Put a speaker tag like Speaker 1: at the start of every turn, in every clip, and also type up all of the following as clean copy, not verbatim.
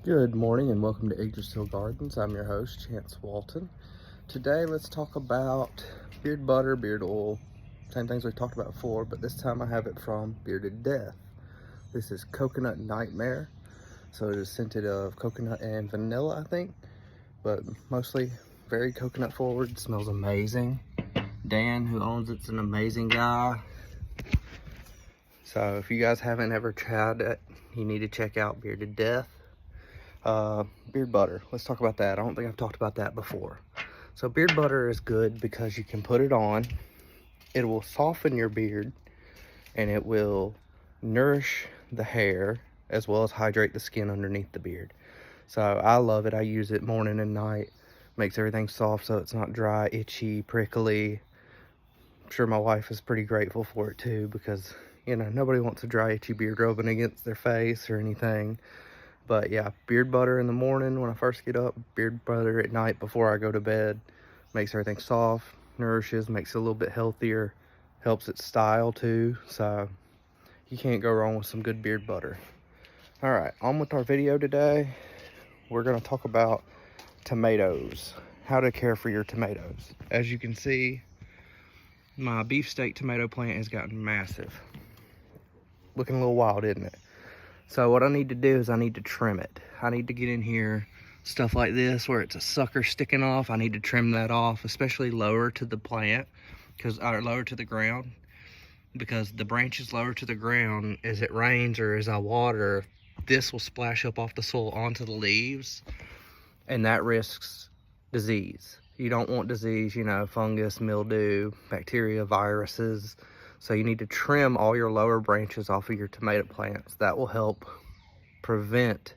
Speaker 1: Good morning and welcome to Yggdrasil Gardens. I'm your host, Chance Walton. Today let's talk about beard butter, beard oil, same things we've talked about before, but this time I have it from Bearded Death. This is Coconut Nightmare. So it is scented of coconut and vanilla, I think, but mostly very coconut forward. It smells amazing. Dan, who owns it's an amazing guy. So if you guys haven't ever tried it, you need to check out Bearded Death. Beard butter, let's talk about that. I don't think I've talked about that before. So beard butter is good because you can put it on, it will soften your beard, and it will nourish the hair as well as hydrate the skin underneath the beard. So I love it. I use it morning and night. Makes everything soft so it's not dry, itchy, prickly. I'm sure my wife is pretty grateful for it too, because you know, nobody wants a dry, itchy beard rubbing against their face or anything. But yeah, beard butter in the morning when I first get up, beard butter at night before I go to bed. Makes everything soft, nourishes, makes it a little bit healthier, helps it style too. So you can't go wrong with some good beard butter. All right, on with our video today. We're gonna talk about tomatoes, how to care for your tomatoes. As you can see, my beefsteak tomato plant has gotten massive. Looking a little wild, isn't it? So what I need to do is I need to trim it. I need to get in here, stuff like this where it's a sucker sticking off. I need to trim that off, especially lower to the plant, or lower to the ground, because the branches lower to the ground, as it rains or as I water, this will splash up off the soil onto the leaves, and that risks disease. You don't want disease, you know, fungus, mildew, bacteria, viruses. So you need to trim all your lower branches off of your tomato plants. That will help prevent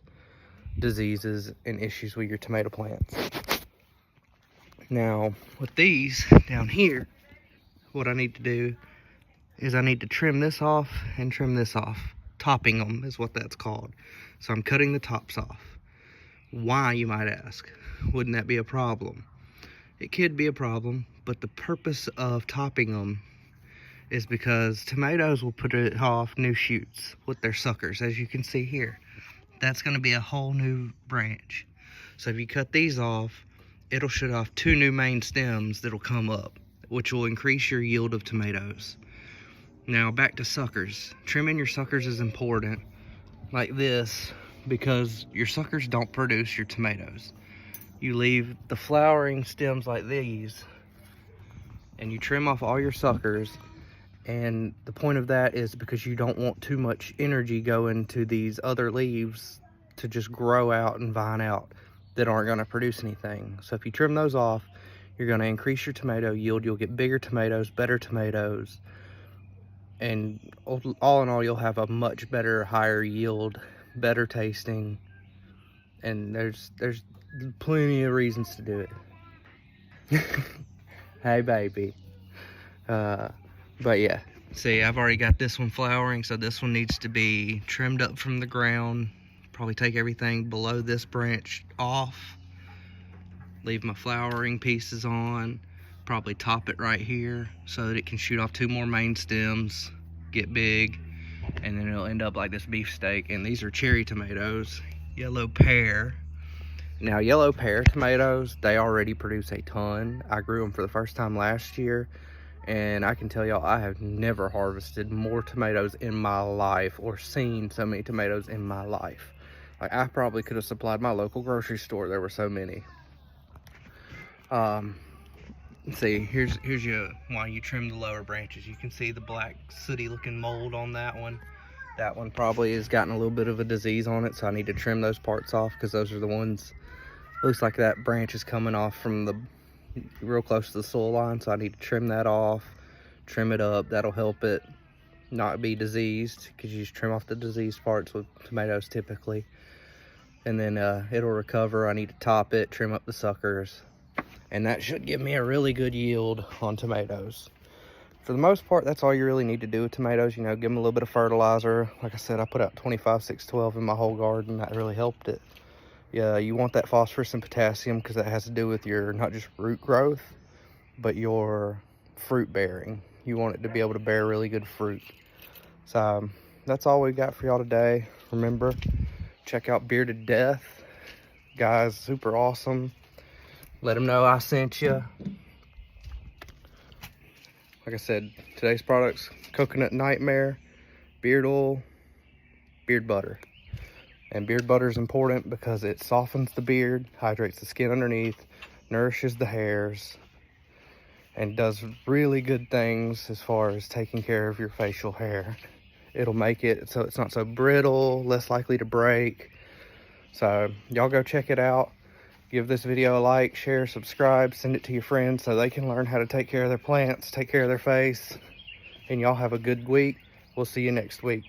Speaker 1: diseases and issues with your tomato plants. Now, with these down here, what I need to do is I need to trim this off and trim this off. Topping them is what that's called. So I'm cutting the tops off. Why, you might ask? Wouldn't that be a problem? It could be a problem, but the purpose of topping them is because tomatoes will put off new shoots with their suckers, as you can see here. That's going to be a whole new branch. So if you cut these off, it'll shoot off two new main stems that'll come up, which will increase your yield of tomatoes. Now back to suckers. Trimming your suckers is important, like this, because your suckers don't produce your tomatoes. You leave the flowering stems like these, and you trim off all your suckers. And the point of that is because you don't want too much energy going to these other leaves to just grow out and vine out that aren't going to produce anything. So if you trim those off, you're going to increase your tomato yield. You'll get bigger tomatoes, better tomatoes, and all in all, you'll have a much better, higher yield, better tasting, and there's plenty of reasons to do it. Hey baby. But yeah, see, I've already got this one flowering, so this one needs to be trimmed up from the ground. Probably take everything below this branch off, leave my flowering pieces on, probably top it right here so that it can shoot off two more main stems, get big, and then it'll end up like this beefsteak. And these are cherry tomatoes, yellow pear. Now yellow pear tomatoes, they already produce a ton. I grew them for the first time last year, and I can tell y'all, I have never harvested more tomatoes in my life or seen so many tomatoes in my life. Like, I probably could have supplied my local grocery store. There were so many. See, here's why you trim the lower branches. You can see the black sooty looking mold on that one. That one probably has gotten a little bit of a disease on it, so I need to trim those parts off, because those are the ones, looks like that branch is coming off from the real close to the soil line, so I need to trim that off, trim it up. That'll help it not be diseased, because you just trim off the diseased parts with tomatoes typically, and then it'll recover. I need to top it, trim up the suckers, and that should give me a really good yield on tomatoes. For the most part, that's all you really need to do with tomatoes. You know, give them a little bit of fertilizer. Like I said, I put out 25-6-12 in my whole garden. That really helped it. Yeah, you want that phosphorus and potassium, because that has to do with your, not just root growth, but your fruit bearing. You want it to be able to bear really good fruit. So that's all we got for y'all today. Remember, check out Bearded Death. Guys, super awesome. Let them know I sent you. Like I said, today's products: Coconut Nightmare, beard oil, beard butter. And beard butter is important because it softens the beard, hydrates the skin underneath, nourishes the hairs, and does really good things as far as taking care of your facial hair. It'll make it so it's not so brittle, less likely to break. So y'all go check it out. Give this video a like, share, subscribe, send it to your friends so they can learn how to take care of their plants, take care of their face. And y'all have a good week. We'll see you next week.